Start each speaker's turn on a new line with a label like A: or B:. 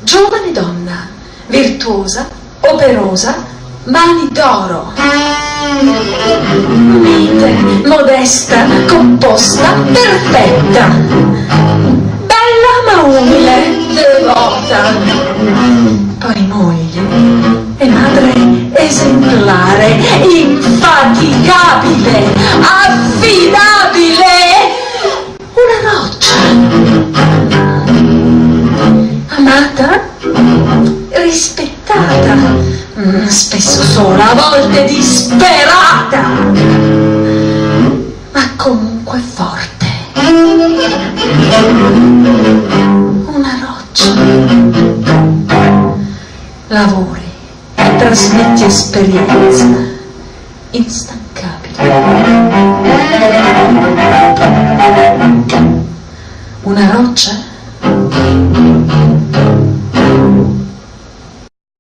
A: giovane donna, virtuosa, operosa, mani d'oro, mite, modesta, composta, perfetta, bella ma umile, devota, poi moglie e madre esemplare, infaticabile, affidabile, una roccia, amata, rispettata, spesso sola, a volte disperata, ma comunque forte, una roccia. Lavori e trasmetti esperienza instancabile. Una roccia